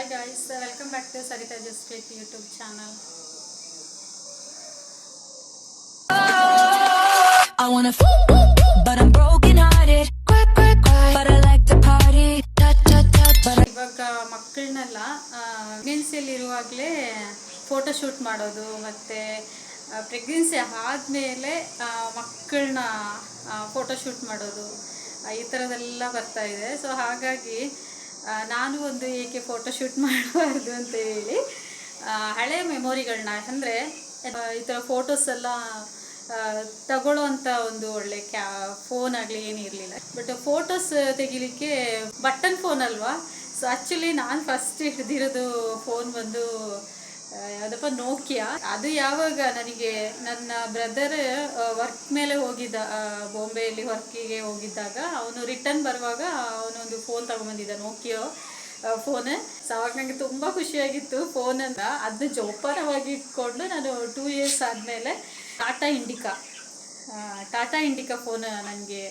Hi guys, welcome back to Sarita Just Click YouTube channel. I wanna but I'm broken hearted. But I like to party. ಇವಾಗ ಮಕ್ಕಳನ್ನೆಲ್ಲ ಪ್ರೆಗ್ನೆನ್ಸಿಯಲ್ಲಿ ಇರುವಾಗಲೇ photo shoot ಮಾಡೋದು ಮತ್ತು pregnancy ಆದಮೇಲೆ ಮಕ್ಕಳನ್ನ photo shoot ಮಾಡೋದು ಈ ಥರದ್ದೆಲ್ಲ ಬರ್ತಾ ಇದೆ. ಸೊ ಹಾಗಾಗಿ ನಾನು ಒಂದು ಏಕೆ ಫೋಟೋ ಶೂಟ್ ಮಾಡಬಾರ್ದು ಅಂತ ಹೇಳಿ ಹಳೆ ಮೆಮೊರಿಗಳನ್ನ ಅಂದರೆ ಈ ಥರ ಫೋಟೋಸ್ ಎಲ್ಲ ತಗೊಳ್ಳೋ ಅಂಥ ಒಂದು ಒಳ್ಳೆ ಫೋನ್ ಆಗಲಿ ಏನೂ ಇರಲಿಲ್ಲ. ಬಟ್ ಫೋಟೋಸ್ ತೆಗಿಲಿಕ್ಕೆ ಬಟನ್ ಫೋನ್ ಅಲ್ವಾ. ಸೊ ಆ್ಯಕ್ಚುಲಿ ನಾನು ಫಸ್ಟ್ ಹಿಡಿದಿರೋದು ಫೋನ್ ಬಂದು ಯಾವುದಪ್ಪ ನೋಕಿಯಾ. ಅದು ಯಾವಾಗ ನನಗೆ ನನ್ನ ಬ್ರದರ್ ವರ್ಕ್ ಮೇಲೆ ಹೋಗಿದ್ದ, ಬಾಂಬೆಯಲ್ಲಿ ವರ್ಕಿಗೆ ಹೋಗಿದ್ದಾಗ ಅವನು ರಿಟರ್ನ್ ಬರುವಾಗ ಅವನೊಂದು ಫೋನ್ ತಗೊಂಬಂದಿದ್ದ, ನೋಕಿಯೋ ಫೋನ್. ಸೊ ಅವಾಗ ನನಗೆ ತುಂಬ ಖುಷಿಯಾಗಿತ್ತು ಫೋನನ್ನು. ಅದನ್ನ ಜೋಪಾನವಾಗಿ ಇಟ್ಕೊಂಡು ನಾನು 2 years ಆದಮೇಲೆ ಟಾಟಾ ಇಂಡಿಕಾ ಫೋನ್ ನನಗೆ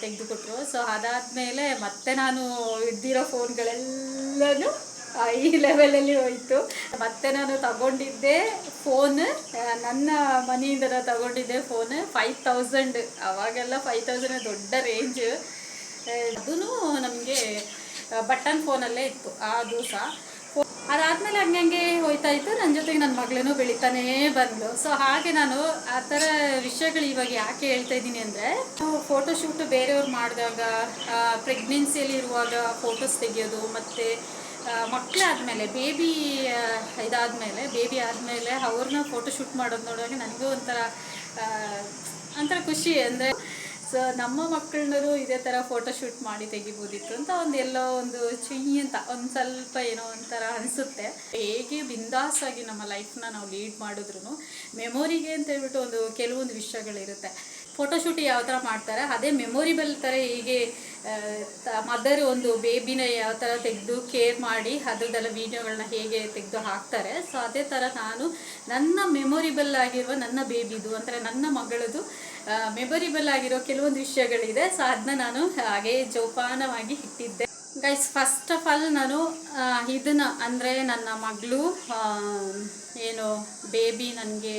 ತೆಗೆದುಕೊಟ್ರು. ಸೊ ಅದಾದಮೇಲೆ ಮತ್ತೆ ನಾನು ಹಿಡ್ದಿರೋ ಫೋನ್ಗಳೆಲ್ಲನೂ ಈ ಲೆವೆಲಲ್ಲಿ ಹೋಯಿತು. ಮತ್ತೆ ನಾನು ತಗೊಂಡಿದ್ದೆ ಫೋನ್, ನನ್ನ ಮನೆಯಿಂದ ನಾನು ತಗೊಂಡಿದ್ದೆ ಫೋನ್ 5000. ಅವಾಗೆಲ್ಲ 5000 ದೊಡ್ಡ ರೇಂಜ್. ಅದೂ ನಮಗೆ ಬಟನ್ ಫೋನಲ್ಲೇ ಇತ್ತು ಆ ದಿವಸ. ಅದಾದಮೇಲೆ ಹಂಗೆ ಹೋಯ್ತಾ ಇತ್ತು. ನನ್ನ ಜೊತೆಗೆ ನನ್ನ ಮಗಳೂ ಬೆಳೀತಾನೇ ಬಂದಳು. ಸೊ ಹಾಗೆ ನಾನು ಆ ಥರ ವಿಷಯಗಳು ಇವಾಗ ಯಾಕೆ ಹೇಳ್ತಾ ಇದ್ದೀನಿ ಅಂದರೆ, ಫೋಟೋಶೂಟ್ ಬೇರೆಯವ್ರು ಮಾಡಿದಾಗ, ಪ್ರೆಗ್ನೆನ್ಸಿಯಲ್ಲಿ ಇರುವಾಗ ಫೋಟೋಸ್ ತೆಗೆಯೋದು, ಮತ್ತು ಮಕ್ಕಳಾದಮೇಲೆ ಬೇಬಿ ಆದಮೇಲೆ ಅವ್ರನ್ನ ಫೋಟೋಶೂಟ್ ಮಾಡೋದು ನೋಡುವಾಗ ನನಗೂ ಒಂಥರ ಖುಷಿ. ಅಂದರೆ ಸೊ ನಮ್ಮ ಮಕ್ಕಳನ್ನೂ ಇದೇ ಥರ ಫೋಟೋಶೂಟ್ ಮಾಡಿ ತೆಗಿಬೋದಿತ್ತು ಅಂತ ಒಂದು ಚುಯ್ಯಿ ಅಂತ ಒಂದು ಸ್ವಲ್ಪ ಏನೋ ಒಂಥರ ಅನಿಸುತ್ತೆ. ಹೇಗೆ ಬಿಂದಾಸಾಗಿ ನಮ್ಮ ಲೈಫ್ನ ನಾವು ಲೀಡ್ ಮಾಡಿದ್ರು ಮೆಮೊರಿಗೆ ಅಂತ ಹೇಳ್ಬಿಟ್ಟು ಕೆಲವೊಂದು ವಿಷಯಗಳಿರುತ್ತೆ. ಫೋಟೋಶೂಟ್ ಯಾವ ಥರ ಮಾಡ್ತಾರೆ ಅದೇ ಮೆಮೊರಿಬಲ್ ಥರ. ಹೀಗೆ ಮದರ್ ಒಂದು ಬೇಬಿನ ಯಾವ ಥರ ತೆಗೆದು ಕೇರ್ ಮಾಡಿ ಅದರದ್ದೆಲ್ಲ ವೀಡಿಯೋಗಳನ್ನ ಹೇಗೆ ತೆಗೆದು ಹಾಕ್ತಾರೆ. ಸೊ ಅದೇ ಥರ ನಾನು ನನ್ನ ಮೆಮೊರಿಬಲ್ ಆಗಿರುವ ನನ್ನ ಬೇಬಿದು ಅಂದರೆ ನನ್ನ ಮಗಳದು ಮೆಮೊರಿಬಲ್ ಆಗಿರೋ ಕೆಲವೊಂದು ವಿಷಯಗಳಿದೆ. ಸೊ ಅದನ್ನ ನಾನು ಹಾಗೆ ಜೋಪಾನವಾಗಿ ಇಟ್ಟಿದ್ದೆ. ಗೈಸ್, ಫಸ್ಟ್ ಆಫ್ ಆಲ್ ನಾನು ಇದನ್ನು ಅಂದರೆ ನನ್ನ ಮಗಳು ಏನು ಬೇಬಿ ನನಗೆ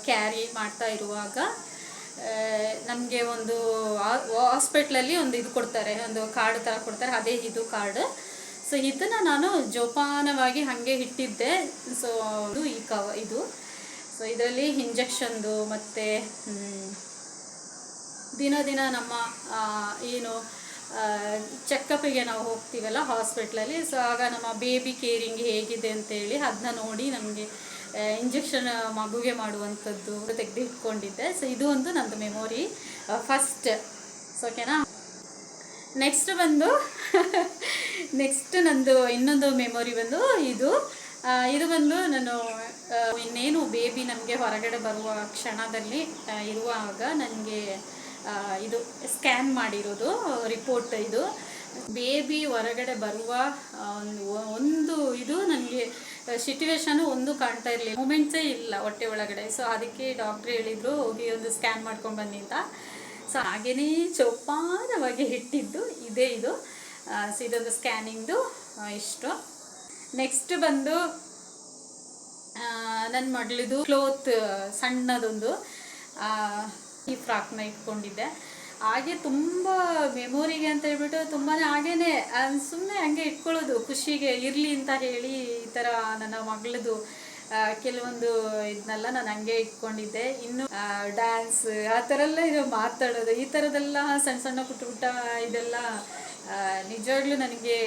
ಕ್ಯಾರಿ ಮಾಡ್ತಾ ಇರುವಾಗ ನಮಗೆ ಒಂದು ಹಾಸ್ಪಿಟ್ಲಲ್ಲಿ ಒಂದು ಇದು ಕೊಡ್ತಾರೆ, ಒಂದು ಕಾರ್ಡ್ ಥರ ಕೊಡ್ತಾರೆ, ಅದೇ ಇದು ಕಾರ್ಡ್. ಸೊ ಇದನ್ನು ನಾನು ಜೋಪಾನವಾಗಿ ಹಾಗೆ ಇಟ್ಟಿದ್ದೆ. ಸೊ ಇದು ಸೊ ಇದರಲ್ಲಿ ಇಂಜೆಕ್ಷನ್ದು ಮತ್ತು ದಿನ ನಮ್ಮ ಏನು ಚೆಕಪ್ಪಿಗೆ ನಾವು ಹೋಗ್ತೀವಲ್ಲ ಹಾಸ್ಪಿಟ್ಲಲ್ಲಿ. ಸೊ ಆಗ ನಮ್ಮ ಬೇಬಿ ಕೇರಿಂಗ್ ಹೇಗಿದೆ ಅಂತೇಳಿ ಅದನ್ನ ನೋಡಿ ನಮಗೆ ಇಂಜೆಕ್ಷನ್ ಮಗುಗೆ ಮಾಡುವಂಥದ್ದು ತೆಗೆದು ಇಟ್ಕೊಂಡಿದ್ದೆ. ಸೊ ಇದು ಒಂದು ನಂದು ಮೆಮೊರಿ ಫಸ್ಟ್. ಸೊ ಓಕೆನಾ. ನೆಕ್ಸ್ಟ್ ನಂದು ಇನ್ನೊಂದು ಮೆಮೊರಿ ಬಂದು ಇದು ಬಂದು ನಾನು ಇನ್ನೇನು ಬೇಬಿ ನಮಗೆ ಹೊರಗಡೆ ಬರುವ ಕ್ಷಣದಲ್ಲಿ ಇರುವಾಗ ನನಗೆ ಇದು ಸ್ಕ್ಯಾನ್ ಮಾಡಿರೋದು ರಿಪೋರ್ಟ್. ಇದು ಬೇಬಿ ಹೊರಗಡೆ ಬರುವ ಒಂದು ಇದು ನನಗೆ ಸಿಚುವೇಶನು ಒಂದು ಕಾಣ್ತಾ ಇರಲಿಲ್ಲ, ಮೂಮೆಂಟ್ಸೇ ಇಲ್ಲ ಹೊಟ್ಟೆ ಒಳಗಡೆ. ಸೊ ಅದಕ್ಕೆ ಡಾಕ್ಟ್ರ್ ಹೇಳಿದರು ಹೋಗಿ ಒಂದು ಸ್ಕ್ಯಾನ್ ಮಾಡ್ಕೊಂಡು ಬನ್ನಿ ಅಂತ. ಸೊ ಹಾಗೆಯೇ ಜೋಪಾನವಾಗಿ ಇಟ್ಟಿದ್ದು ಇದು. ಸೊ ಇದೊಂದು ಸ್ಕ್ಯಾನಿಂಗ್ದು ಇಷ್ಟು. ನೆಕ್ಸ್ಟ್ ಬಂದು ನನ್ನ ಮಗಳದು ಕ್ಲೋತ್ ಸಣ್ಣದೊಂದು ಈ ಫ್ರಾಕ್ನ ಇಟ್ಕೊಂಡಿದ್ದೆ. ಹಾಗೆ ತುಂಬ ಮೆಮೊರಿಗೆ ಅಂತ ಹೇಳ್ಬಿಟ್ಟು ತುಂಬಾ ಹಾಗೇ ಸುಮ್ಮನೆ ಹಂಗೆ ಇಟ್ಕೊಳ್ಳೋದು ಖುಷಿಗೆ ಇರಲಿ ಅಂತ ಹೇಳಿ ಈ ಥರ ನನ್ನ ಮಗಳದು ಕೆಲವೊಂದು ಇದನ್ನೆಲ್ಲ ನಾನು ಹಂಗೆ ಇಟ್ಕೊಂಡಿದ್ದೆ. ಇನ್ನು ಡ್ಯಾನ್ಸ್ ಆ ಥರ ಎಲ್ಲ ಇದು ಮಾತಾಡೋದು ಈ ಥರದ್ದೆಲ್ಲ ಸಣ್ಣ ಪುಟ್ಟ ಇದೆಲ್ಲ ನಿಜವಾಗ್ಲೂ ನನಗೆ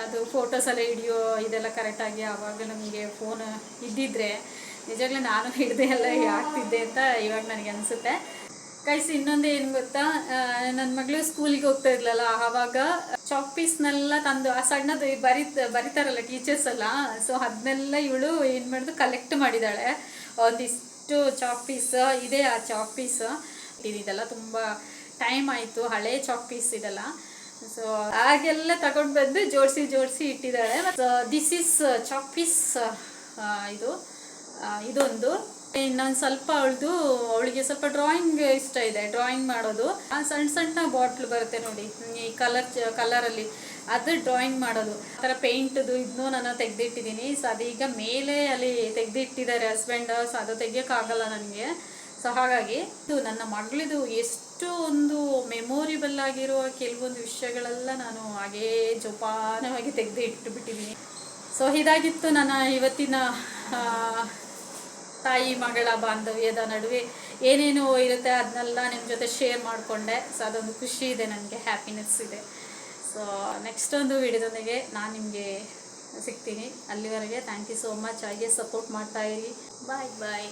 ಅದು ಫೋಟೋಸ್ ಎಲ್ಲ ಹಿಡಿಯೋ ಇದೆಲ್ಲ ಕರೆಕ್ಟಾಗಿ ಆವಾಗ ನಮಗೆ ಫೋನ್ ಇದ್ದಿದ್ರೆ ನಿಜವಾಗ್ಲೂ ನಾನು ಹಿಡ್ದೆ ಎಲ್ಲ ಆಗ್ತಿದ್ದೆ ಅಂತ ಇವಾಗ ನನಗೆ ಅನಿಸುತ್ತೆ. ಗೈಸ್, ಇನ್ನೊಂದು ಏನು ಗೊತ್ತಾ, ನನ್ನ ಮಗಳು ಸ್ಕೂಲಿಗೆ ಹೋಗ್ತಾ ಇರ್ಲಲ್ಲ, ಆವಾಗ ಚಾಕ್ ಪೀಸ್ನೆಲ್ಲ ತಂದು ಆ ಸಣ್ಣದು ಬರಿತಾರಲ್ಲ ಟೀಚರ್ಸ್ ಎಲ್ಲ. ಸೊ ಅದನ್ನೆಲ್ಲ ಇವಳು ಏನು ಮಾಡಿದ್ರು ಕಲೆಕ್ಟ್ ಮಾಡಿದ್ದಾಳೆ. ಒಂದಿಷ್ಟು ಚಾಕ್ ಪೀಸ್ ಇದೆ. ಆ ಚಾಕ್ ಪೀಸ್ ಇದೆಲ್ಲ ತುಂಬ ಟೈಮ್ ಆಯಿತು, ಹಳೆ ಚಾಕ್ ಪೀಸ್ ಇದೆಲ್ಲ. ಸೊ ಹಾಗೆಲ್ಲ ತಗೊಂಡು ಬಂದು ಜೋಡಿಸಿ ಇಟ್ಟಿದ್ದಾಳೆ. This is chalk piece. ಇದೊಂದು ಇನ್ನೊಂದು ಸ್ವಲ್ಪ ಅವಳಿಗೆ ಸ್ವಲ್ಪ ಡ್ರಾಯಿಂಗ್ ಇಷ್ಟ ಇದೆ, ಡ್ರಾಯಿಂಗ್ ಮಾಡೋದು. ಆ ಸಣ್ಣ ಸಣ್ಣ ಬಾಟ್ಲ್ ಬರುತ್ತೆ ನೋಡಿ ಈ ಕಲರಲ್ಲಿ, ಅದು ಡ್ರಾಯಿಂಗ್ ಮಾಡೋದು. ಆ ಥರ ಪೇಂಟ್ದು ಇದನ್ನೂ ನಾನು ತೆಗೆದಿಟ್ಟಿದ್ದೀನಿ. ಸೊ ಅದೀಗ ಮೇಲೆ ಅಲ್ಲಿ ತೆಗೆದಿಟ್ಟಿದ್ದಾರೆ ಹಸ್ಬೆಂಡ್. ಸೊ ಅದು ತೆಗಿಯೋಕ್ಕಾಗಲ್ಲ ನನಗೆ. ಸೊ ಹಾಗಾಗಿ ಇದು ನನ್ನ ಮಗಳಿದು ಎಷ್ಟು ಒಂದು ಮೆಮೊರಿಬಲ್ ಆಗಿರುವ ಕೆಲವೊಂದು ವಿಷಯಗಳೆಲ್ಲ ನಾನು ಹಾಗೇ ಜೋಪಾನವಾಗಿ ತೆಗೆದು ಇಟ್ಟುಬಿಟ್ಟಿದ್ದೀನಿ. ಸೊ ಇದಾಗಿತ್ತು ನನ್ನ ಇವತ್ತಿನ ತಾಯಿ ಮಗಳ ಬಾಂಧವ್ಯದ ನಡುವೆ ಏನೇನು ಇರುತ್ತೆ ಅದನ್ನೆಲ್ಲ ನಿಮ್ಮ ಜೊತೆ ಶೇರ್ ಮಾಡಿಕೊಂಡೆ. ಸೊ ಅದೊಂದು ಖುಷಿ ಇದೆ, ನನಗೆ ಹ್ಯಾಪಿನೆಸ್ ಇದೆ. ಸೊ ನೆಕ್ಸ್ಟ್ ಒಂದು ವಿಡಿಯೋದೊಂದಿಗೆ ನಾನು ನಿಮಗೆ ಸಿಗ್ತೀನಿ. ಅಲ್ಲಿವರೆಗೆ ಥ್ಯಾಂಕ್ ಯು ಸೋ ಮಚ್. ಹಾಗೆ ಸಪೋರ್ಟ್ ಮಾಡ್ತಾಯಿರಿ. ಬಾಯ್ ಬಾಯ್.